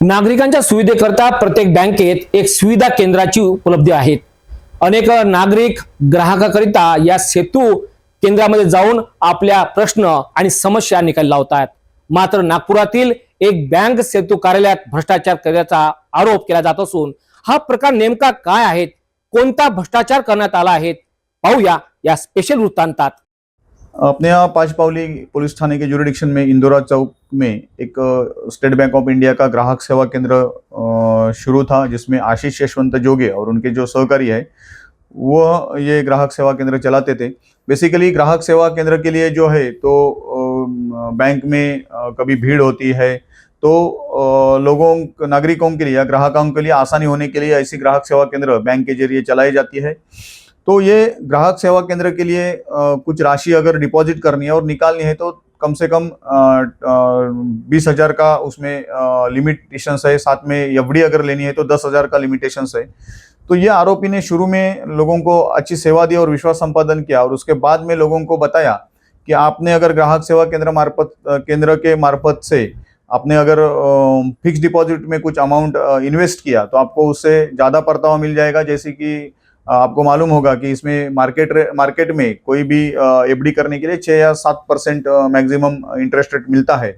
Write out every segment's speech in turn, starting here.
नागरिकांच्या सुविधेकरता प्रत्येक बँकेत एक सुविधा केंद्राची उपलब्धी आहेत। अनेक नागरिक ग्राहकाकरिता या सेतू केंद्रामध्ये जाऊन आपल्या प्रश्न आणि समस्या निकाली लावतात। मात्र नागपुरातील एक बँक सेतू कार्यालयात भ्रष्टाचार केल्याचा आरोप केला जात असून हा प्रकार नेमका काय आहे, कोणता भ्रष्टाचार करण्यात आला आहे, पाहूया या स्पेशल वृत्तांतात। अपने यहाँ पांचपावली पुलिस थाने के जुरिडिक्शन में इंदौरा चौक में एक स्टेट बैंक ऑफ इंडिया का ग्राहक सेवा केंद्र शुरू था, जिसमें आशीष यशवंत जोगे और उनके जो सहकारी है वो ये ग्राहक सेवा केंद्र चलाते थे। बेसिकली ग्राहक सेवा केंद्र के लिए जो है तो बैंक में कभी भीड़ होती है तो लोगों नागरिकों के लिए या ग्राहकों के लिए आसानी होने के लिए ऐसी ग्राहक सेवा केंद्र बैंक के जरिए चलाई जाती है। तो ये ग्राहक सेवा केंद्र के लिए कुछ राशि अगर डिपॉजिट करनी है और निकालनी है तो कम से कम 20,000 का उसमें लिमिटेशंस है, साथ में एफडी अगर लेनी है तो 10,000 का लिमिटेशंस है। तो ये आरोपी ने शुरू में लोगों को अच्छी सेवा दी और विश्वास संपादन किया और उसके बाद में लोगों को बताया कि आपने अगर ग्राहक सेवा केंद्र के मार्फत से आपने अगर फिक्स डिपॉजिट में कुछ अमाउंट इन्वेस्ट किया तो आपको उससे ज़्यादा परतावा मिल जाएगा। जैसे कि आपको मालूम होगा कि इसमें मार्केट में कोई भी एफडी करने के लिए 6 या 7% मैक्सिमम इंटरेस्ट रेट मिलता है।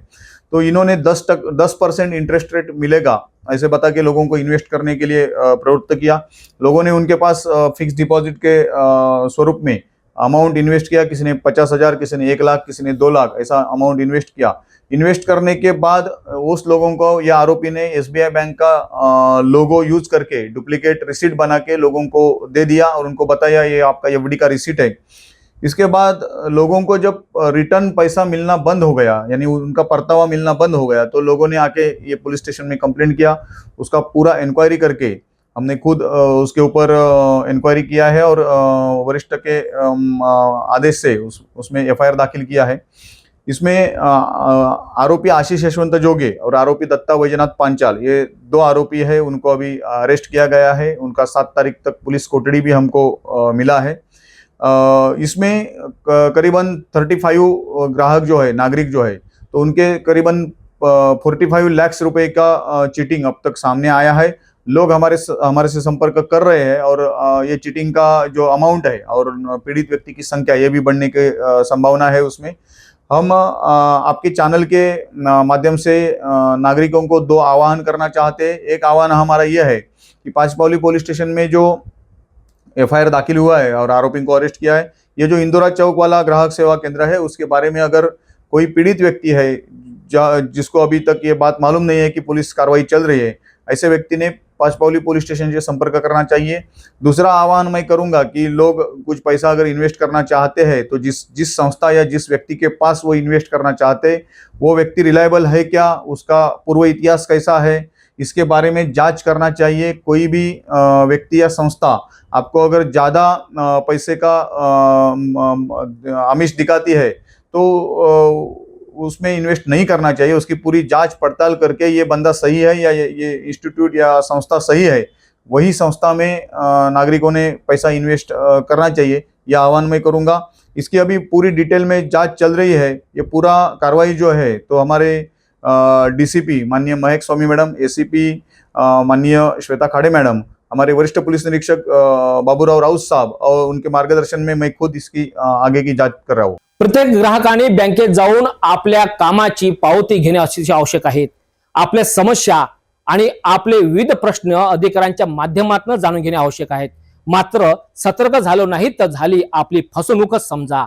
तो इन्होंने 10% इंटरेस्ट रेट मिलेगा ऐसे बता के लोगों को इन्वेस्ट करने के लिए प्रवृत्त किया। लोगों ने उनके पास फिक्स डिपॉजिट के स्वरूप में अमाउंट इन्वेस्ट किया। किसी ने 50,000, किसी ने 1 लाख, किसी ने 2 लाख ऐसा अमाउंट इन्वेस्ट किया। इन्वेस्ट करने के बाद उस लोगों को या आरोपी ने एसबीआई बैंक का लोगो यूज करके डुप्लीकेट रिसीट बना के लोगों को दे दिया और उनको बताया ये आपका एफडी का रिसीट है। इसके बाद लोगों को जब रिटर्न पैसा मिलना बंद हो गया, यानी उनका परतावा मिलना बंद हो गया, तो लोगों ने आके ये पुलिस स्टेशन में कंप्लेंट किया। उसका पूरा इंक्वायरी करके हमने खुद उसके ऊपर इंक्वायरी किया है और वरिष्ठ के आदेश से उसमें एफआईआर दाखिल किया है। इसमें आरोपी आशीष यशवंत जोगे और आरोपी दत्ता वैजनाथ पांचाल, ये 2 आरोपी है, उनको अभी अरेस्ट किया गया है। उनका 7 तारीख तक पुलिस कोठड़ी भी हमको मिला है। इसमें करीबन 35 ग्राहक जो है, नागरिक जो है, तो उनके करीबन 45 लाख रुपए का चीटिंग अब तक सामने आया है। लोग हमारे से संपर्क कर रहे हैं और ये चीटिंग का जो अमाउंट है और पीड़ित व्यक्ति की संख्या ये भी बढ़ने की संभावना है। उसमें हम आपके चैनल के माध्यम से नागरिकों को 2 आह्वान करना चाहते हैं। एक आह्वान हमारा यह है कि पांचपावली पुलिस स्टेशन में जो एफआईआर दाखिल हुआ है और आरोपी को अरेस्ट किया है, ये जो इंदौरा चौक वाला ग्राहक सेवा केंद्र है उसके बारे में अगर कोई पीड़ित व्यक्ति है जिसको अभी तक ये बात मालूम नहीं है कि पुलिस कार्रवाई चल रही है, ऐसे व्यक्ति ने पांचपावली पुलिस स्टेशन से संपर्क करना चाहिए। दूसरा आह्वान मैं करूंगा कि लोग कुछ पैसा अगर इन्वेस्ट करना चाहते हैं तो जिस संस्था या जिस व्यक्ति के पास वो इन्वेस्ट करना चाहते हैं वो व्यक्ति रिलायबल है क्या, उसका पूर्व इतिहास कैसा है, इसके बारे में जांच करना चाहिए। कोई भी व्यक्ति या संस्था आपको अगर ज़्यादा पैसे का आमिष दिखाती है तो उसमें इन्वेस्ट नहीं करना चाहिए। उसकी पूरी जांच पड़ताल करके ये बंदा सही है या ये इंस्टीट्यूट या संस्था सही है, वही संस्था में नागरिकों ने पैसा इन्वेस्ट करना चाहिए, यह आह्वान मैं करूंगा। इसकी अभी पूरी डिटेल में जांच चल रही है। ये पूरा कार्रवाई जो है तो हमारे डीसीपी माननीय महक स्वामी मैडम, एसीपी माननीय श्वेता खाड़े मैडम, हमारे वरिष्ठ पुलिस निरीक्षक बाबूराव राउत साहब और उनके मार्गदर्शन में मैं खुद इसकी आगे की जांच कर रहा हूँ। प्रत्येक ग्राहकाने बँकेत जाऊन आपल्या कामाची पावती घेणे अतिशय आवश्यक आहे। आपल्या समस्या आणि आपले विविध प्रश्न अधिकाऱ्यांच्या माध्यमातून जाणून घेणे आवश्यक आहे। मात्र सतर्क झालो नाही तर झाली आपली फसवणूकच समजा।